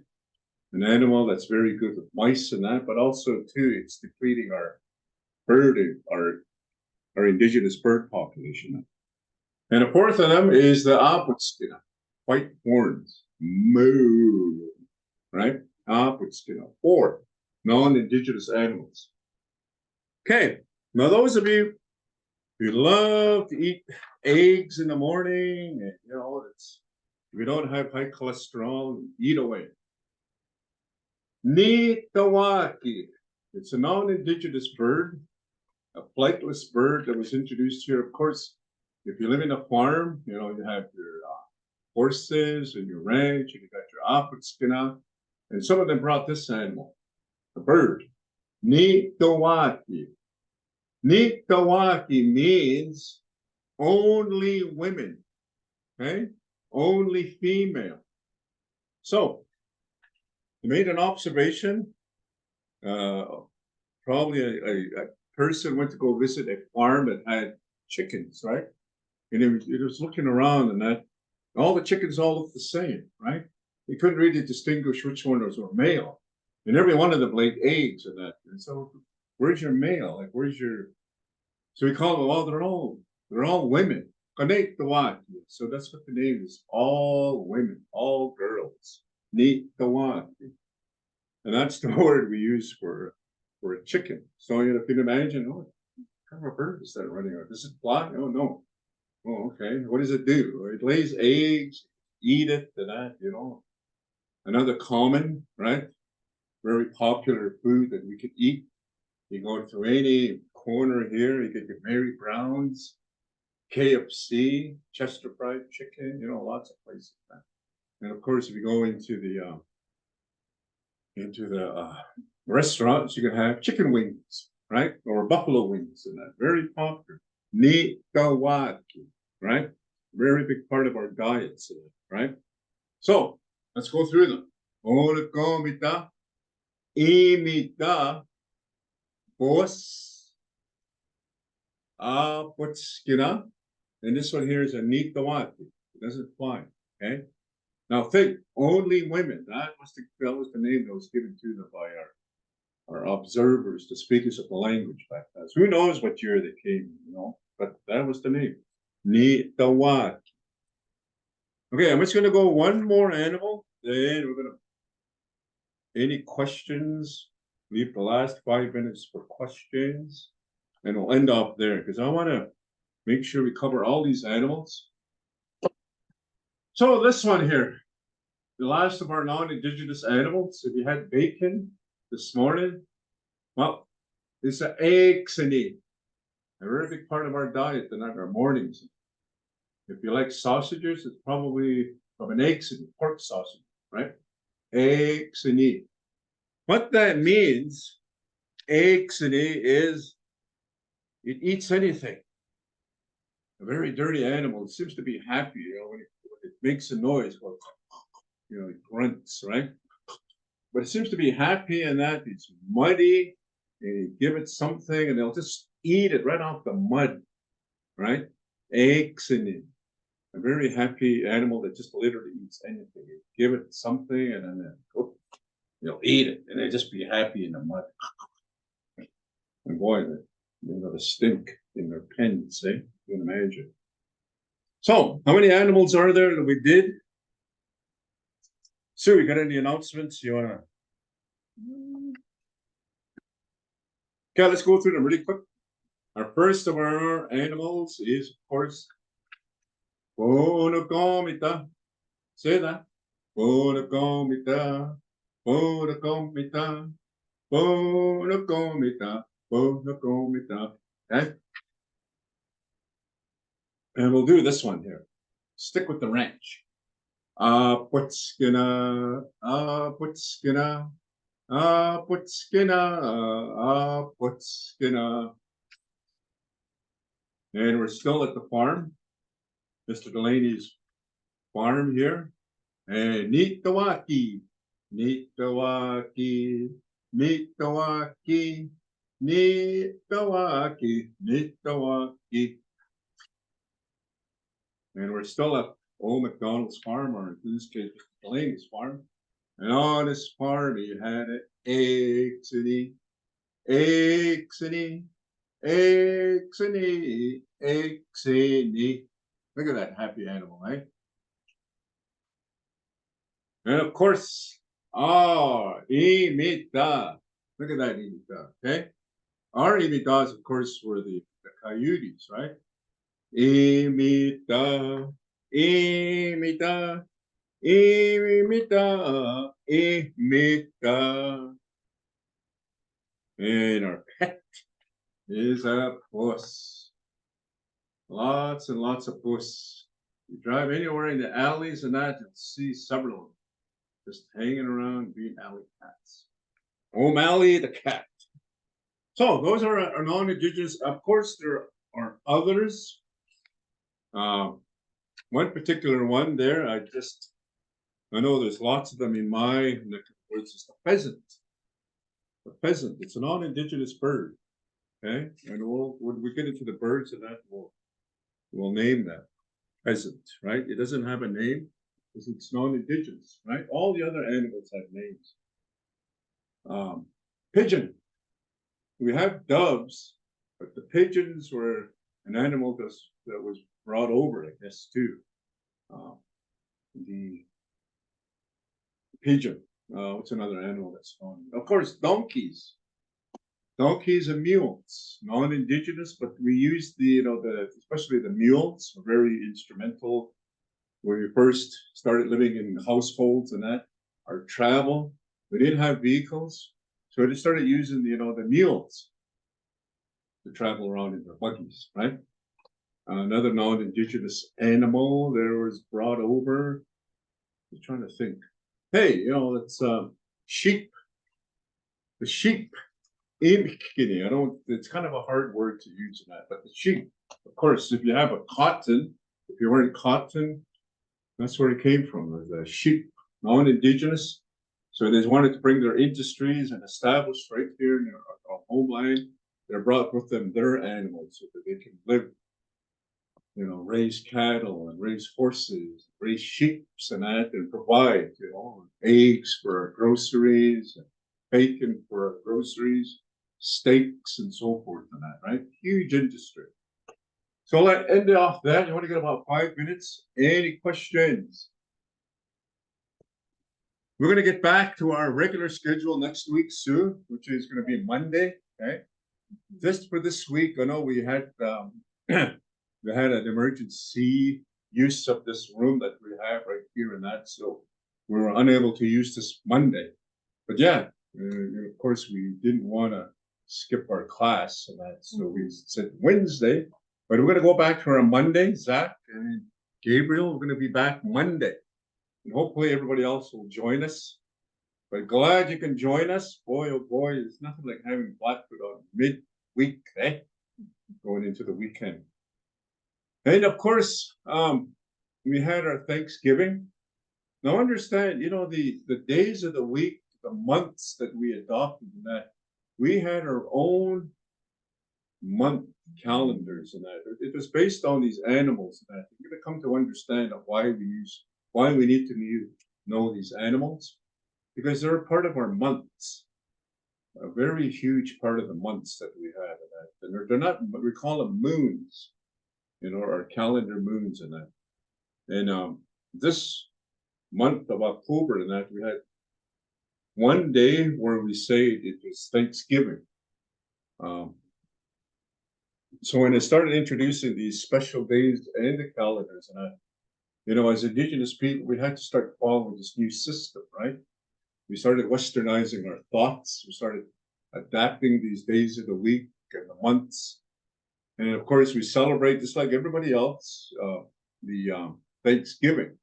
[SPEAKER 1] An animal that's very good with mice and that, but also too, it's depleting our indigenous bird population. And a fourth of them is the Aputskin, white horns, moo, right? Aputskin, 4 non-indigenous animals. Okay, now those of you who love to eat eggs in the morning, and if you don't have high cholesterol, eat away. Nitawaki. It's a non-indigenous bird, a flightless bird that was introduced here. Of course, if you live in a farm, you have your horses and your ranch, and you got your Aputskina, and some of them brought this animal, a bird. Nitawaki. Nitawaki means only women, okay? Only female. So, he made an observation. Probably a person went to go visit a farm that had chickens, right? And he was looking around and that all the chickens all looked the same, right? He couldn't really distinguish which one was male. And every one of them laid eggs and that. And so, where's your male? Like, where's your... So we call them, well, they're all women. Connect the what? So that's what the name is. All women, all girls. Neat the what? And that's the word we use for a chicken. So if you can imagine, what kind of a bird is that running around? Does it fly? Oh no. Oh, okay. What does it do? It lays eggs, eat it, and that, Another common, right? Very popular food that we could eat. You go to any corner here, you get your Mary Brown's, KFC, Chester Fried Chicken, lots of places. And of course, if you go into the restaurants, you can have chicken wings, right? Or buffalo wings and that. Very popular. Nitawaki, right? Very big part of our diets, right? So let's go through them. Onakomita, imita, bos, aputskina, and this one here is a nitawaki. It doesn't fly, okay? Now think, only women. That was the name that was given to them by our observers, the speakers of the language back then. So who knows what year they came, but that was the name. Nitawaki. Okay, I'm just going to go one more animal, then we're going to... Any questions? Leave the last 5 minutes for questions, and we'll end off there, because I want to make sure we cover all these animals. So this one here, the last of our non-indigenous animals. If you had bacon this morning, well, it's an axini, a very big part of our diet in our mornings. If you like sausages, it's probably from an axini, pork sausage, right? Axini. What that means, axini, is it eats anything. A very dirty animal. It seems to be happy, when it makes a noise. Well, it grunts, right? But it seems to be happy in that it's muddy, and you give it something, and they'll just eat it right off the mud, right? Axini. A very happy animal that just literally eats anything. You give it something, and then eat it, and they just be happy in the mud. And boy, the stink in their pens, eh? You can imagine. So, how many animals are there that we did? Sue, you got any announcements you wanna? Okay, let's go through them really quick. Our first of our animals is, of course, Bonogomita. Say that. Bonogomita. Bonogomita. Bonogomita. Bonogomita. Okay? And we'll do this one here. Stick with the ranch. Putskina. Putskina. Putskina. Putskina. And we're still at the farm. Mr. Delaney's farm here. And Nitawaki. Nitawaki. Nitawaki. Nitawaki. Nitawaki. And we're still at Old McDonald's farm, or in this case, Mr. Delaney's farm. And on this farm, he had an eggs and eggs and eggs and eggs and look at that happy animal, eh? And of course, imita. Look at that imita, okay? Our imitas, of course, were the coyotes, right? Imita, imita, imita, imita. And our pet is a puss. Lots and lots of puss. You drive anywhere in the alleys and that, you'll see several of them just hanging around being alley cats. O'Malley the cat. So those are our non-indigenous. Of course, there are others. One particular one there, I know there's lots of them in my neck of the woods. It's the pheasant. The pheasant. It's a non-indigenous bird. Okay, and when we get into the birds and that, we'll name that pheasant. Right? It doesn't have a name because it's non-indigenous. Right? All the other animals have names. Pigeon. We have doves, but the pigeons were an animal that was brought over, I guess, too. The pigeon. What's another animal that's known? Of course, donkeys. Donkeys and mules, non-indigenous, but we used especially the mules were very instrumental when we first started living in households and that. Our travel, we didn't have vehicles, so we started using the mules to travel around in their buggies, right? Another non-indigenous animal there was brought over. I'm trying to think. Hey, it's sheep. The sheep. It's kind of a hard word to use in that, but the sheep, of course, if you weren't cotton, that's where it came from, the sheep, non-indigenous. So they wanted to bring their industries and establish right here in our homeland. They brought with them their animals so that they can live, raise cattle and raise horses, raise sheep and that, and provide, eggs for our groceries, and bacon for our groceries, steaks and so forth and that, right? Huge industry. So let's end off that. You want to get about 5 minutes? Any questions? We're going to get back to our regular schedule next week, Sue, which is going to be Monday. Okay. Just for this week, I know we had we had an emergency use of this room that we have right here and that, so we were unable to use this Monday. But yeah, of course, we didn't want to skip our class and that, so we said Wednesday. But we're going to go back to our Monday. Zach and Gabriel, we're going to be back Monday. And hopefully everybody else will join us. But glad you can join us. Boy, oh boy, it's nothing like having Blackfoot on midweek, eh? Going into the weekend. And of course, we had our Thanksgiving. Now understand, the days of the week, the months that we adopted in that, we had our own month calendars and that. It was based on these animals and that. You're going to come to understand why we need to know these animals. because they're a part of our months, a very huge part of the months that we have. And they're not, but we call them moons, our calendar moons and that. And this month of October and that, we had one day where we say it was Thanksgiving. So when I started introducing these special days and the calendars and that, as Indigenous people, we had to start following this new system, right? We started westernizing our thoughts. We started adapting these days of the week and the months. And of course, we celebrate just like everybody else, the Thanksgiving.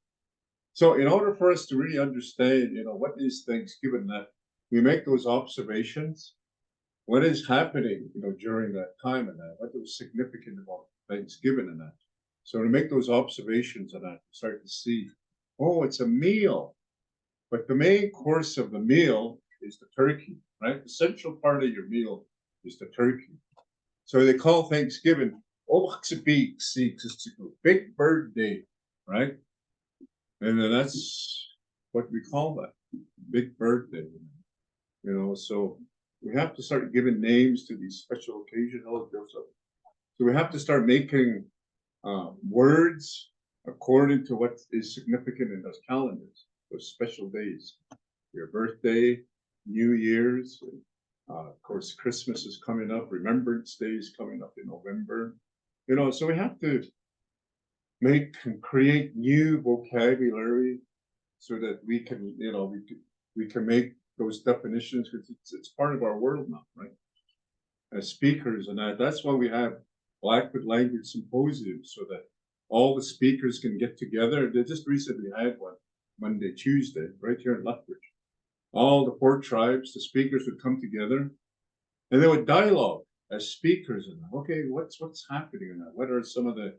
[SPEAKER 1] So in order for us to really understand, what is Thanksgiving, that we make those observations, what is happening, during that time and that, what was significant about Thanksgiving and that. So to make those observations and that, start to see, oh, it's a meal. But the main course of the meal is the turkey, right? The central part of your meal is the turkey. So they call Thanksgiving, Big Bird Day, right? And then that's what we call that, Big Bird Day. So we have to start giving names to these special occasions. So we have to start making words according to what is significant in those calendars, those special days. Your birthday, New Year's, of course, Christmas is coming up, Remembrance Day is coming up in November. So we have to make and create new vocabulary so that we can, we can make those definitions, because it's part of our world now, right? As speakers and that's why we have Blackfoot Language Symposiums, so that all the speakers can get together. They just recently had one Monday, Tuesday, right here in Lethbridge. All the 4 tribes, the speakers would come together, and they would dialogue as speakers. And okay, what's happening in that? What are some of the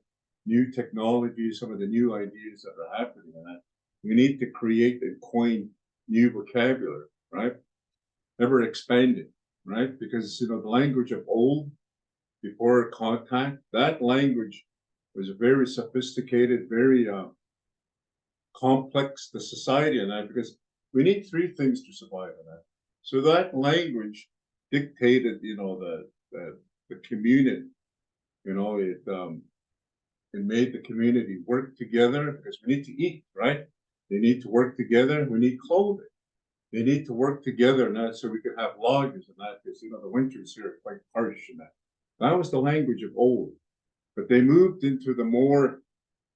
[SPEAKER 1] new technologies, some of the new ideas that are happening in that? We need to create and coin new vocabulary, right? Ever expanding, right? Because the language of old, before contact, that language was very sophisticated, very complex, the society and that, because we need 3 things to survive in that. So that language dictated, the community. It made the community work together, because we need to eat, right? They need to work together. We need clothing. They need to work together, and that, so we could have lodges and that, because the winters here are quite harsh and that. That was the language of old, but they moved into the more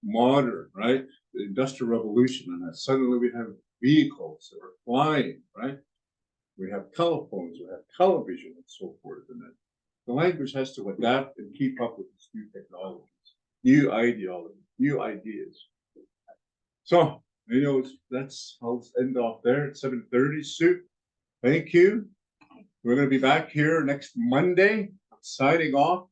[SPEAKER 1] modern, right? The Industrial Revolution, and that suddenly we have vehicles that are flying, right? We have telephones, we have television, and so forth. And that the language has to adapt and keep up with these new technologies, new ideologies, new ideas. So, that's I'll end off there at 7:30. Sue, thank you. We're going to be back here next Monday. Signing off.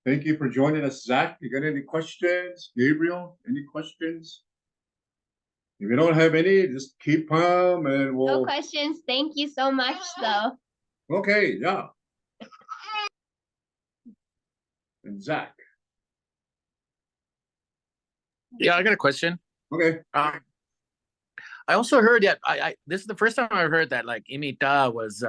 [SPEAKER 1] Thank you for joining us, Zach. You got any questions? Gabriel, any questions? If you don't have any, just keep them and we'll.
[SPEAKER 4] No questions. Thank you so much, though.
[SPEAKER 1] Okay, yeah. And Zach.
[SPEAKER 5] Yeah, I got a question.
[SPEAKER 1] Okay.
[SPEAKER 5] I also heard that this is the first time I heard that like Imita was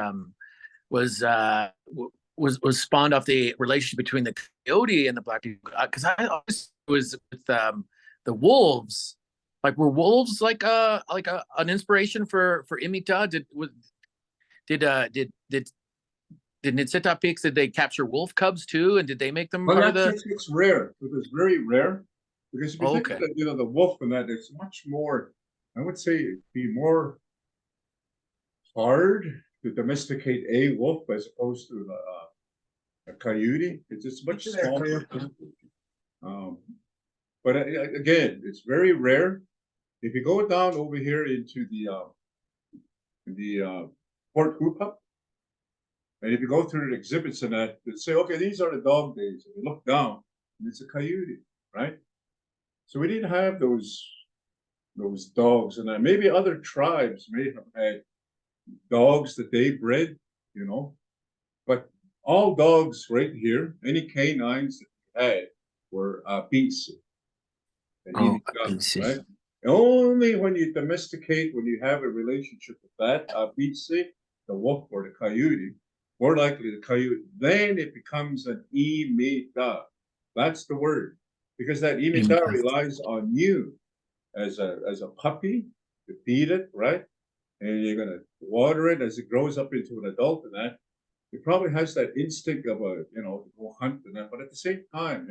[SPEAKER 5] spawned off the relationship between the coyote and the black people, because I always was with the wolves. Like, were wolves like an inspiration for Imita? Did Nitsita Peaks, did they capture wolf cubs too, and did they make them
[SPEAKER 1] Well,
[SPEAKER 5] part of the?
[SPEAKER 1] It's rare. It was very rare, because if you think
[SPEAKER 5] Okay.
[SPEAKER 1] of the wolf and that, it's much more. I would say it'd be more hard to domesticate a wolf as opposed to a coyote. It's just much smaller. But again, it's very rare. If you go down over here into the Port Hookup, and if you go through the exhibits and that, they say, okay, these are the dog days. And you look down, and it's a coyote, right? So we didn't have those dogs, and maybe other tribes may have had dogs that they bred, but all dogs right here, any canines that we had were BC.
[SPEAKER 5] Oh, BC.
[SPEAKER 1] Right? Only when you domesticate, when you have a relationship with that BC, the wolf or the coyote, more likely the coyote, then it becomes an imita. That's the word. Because that imita
[SPEAKER 5] Imita.
[SPEAKER 1] relies on you as a puppy to feed it, right? And you're gonna water it as it grows up into an adult, and that it probably has that instinct of a to go hunt and that. But at the same time,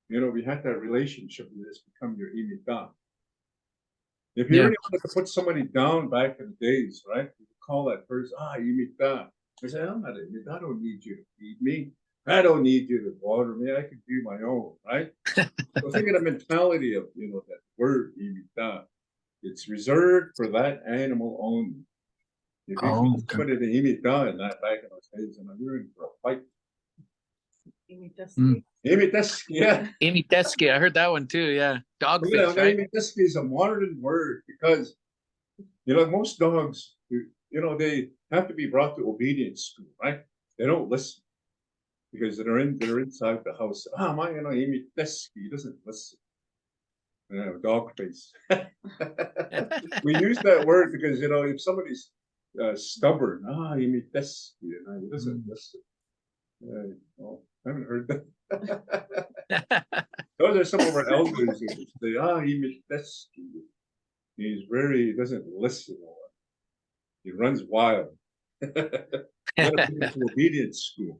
[SPEAKER 1] we had that relationship, and this become your imita. If you
[SPEAKER 5] Yeah.
[SPEAKER 1] really wanted to put somebody down back in the days, right? You could call that person, imita. I say, I'm not an imita. I don't need you to feed me. I don't need you to water me. I can do my own, right? So think of the mentality of that word imita. It's reserved for that animal only. If you
[SPEAKER 5] Oh,
[SPEAKER 1] feed somebody the imita in that back in those days, and you're in for a fight. Imitaski, yeah.
[SPEAKER 5] Imiteski. I heard that one too. Yeah. Dogfish, right?
[SPEAKER 1] Imitaski is a modern word because most dogs, they have to be brought to obedience school, right? They don't listen because they're inside the house. Imitaski, he doesn't listen. Dog face. We use that word because if somebody's stubborn, imitaski, he doesn't listen. I haven't heard that. Those are some of our elders who say, imitaski. He doesn't listen. He runs wild. To obedience school.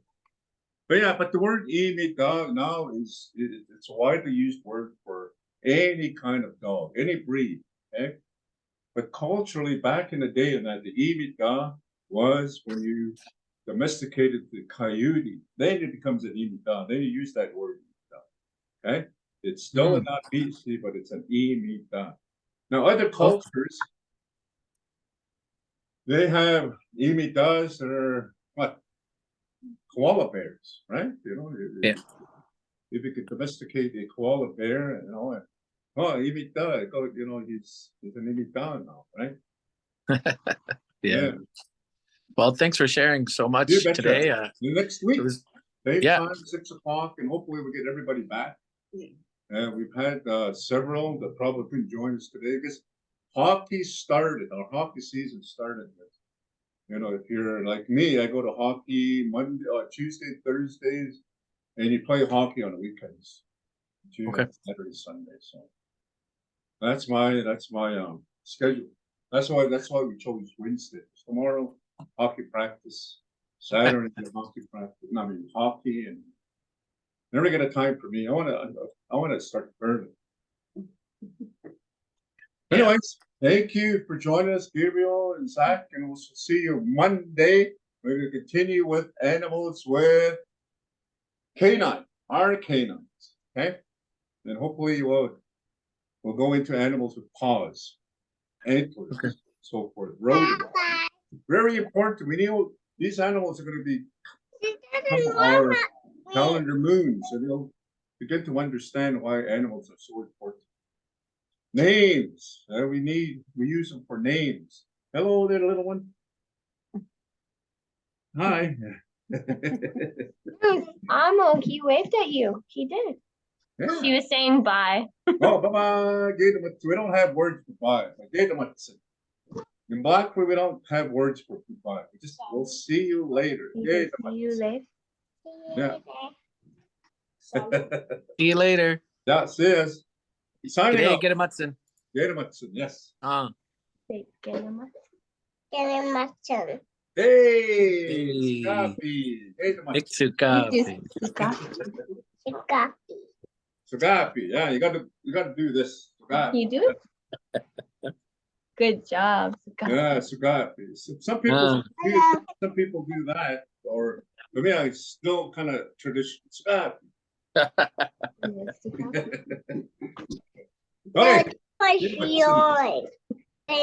[SPEAKER 1] But the word imita now it's a widely used word for any kind of dog, any breed. Okay? But culturally, back in the day, the imita was when you domesticated the coyote, then it becomes an imita. Then you use that word imita. Okay? It's still not BC, but it's an imita. Now, other cultures, they have imitas that are what? Koala bears, right?
[SPEAKER 5] Yeah.
[SPEAKER 1] If you could domesticate a koala bear, imita, he's an imita now, right?
[SPEAKER 5] Yeah. Well, thanks for sharing so much
[SPEAKER 1] You betcha.
[SPEAKER 5] today.
[SPEAKER 1] Next week, same
[SPEAKER 5] yeah.
[SPEAKER 1] time, 6:00, and hopefully we'll get everybody back.
[SPEAKER 2] Yeah.
[SPEAKER 1] We've had several that probably couldn't join us today because hockey started. Our hockey season started. If you're like me, I go to hockey Monday, Tuesday, Thursdays, and you play hockey on the weekends.
[SPEAKER 5] Okay.
[SPEAKER 1] Saturday, Sunday. So that's my schedule. That's why we chose Wednesday. Tomorrow, hockey practice. Saturday, hockey practice. Hockey, and never get a time for me. I want to start burning. Anyways, thank you for joining us, Gabriel and Zach, and we'll see you Monday. We're going to continue with animals with our canines. Okay, and hopefully we'll go into animals with paws, antlers, so forth. Rodents. Very important. We know these animals are going to be our calendar moons, and you'll begin to understand why animals are so important. Names. We use them for names. Hello there, little one. Hi.
[SPEAKER 4] Amo, he waved at you. He did.
[SPEAKER 1] Yeah.
[SPEAKER 4] She was saying bye.
[SPEAKER 1] Oh, bye-bye. We don't have words for bye. In Blackfoot, we don't have words for goodbye. We'll see you later.
[SPEAKER 4] See you later.
[SPEAKER 1] Yeah.
[SPEAKER 5] See you later.
[SPEAKER 1] That's it. Signing
[SPEAKER 5] G'day,
[SPEAKER 1] off.
[SPEAKER 5] Getamatsun.
[SPEAKER 1] Getamatsun, yes.
[SPEAKER 4] Getamatsun.
[SPEAKER 1] Hey,
[SPEAKER 5] Hey.
[SPEAKER 1] Sugapi.
[SPEAKER 5] Sugapi.
[SPEAKER 1] Sugapi. Yeah, you gotta do this. Sugapi.
[SPEAKER 4] You do it? Good job.
[SPEAKER 1] Yeah, Sugapi. Some people do that, or for me, I still kind of traditional Sugapi. Okay.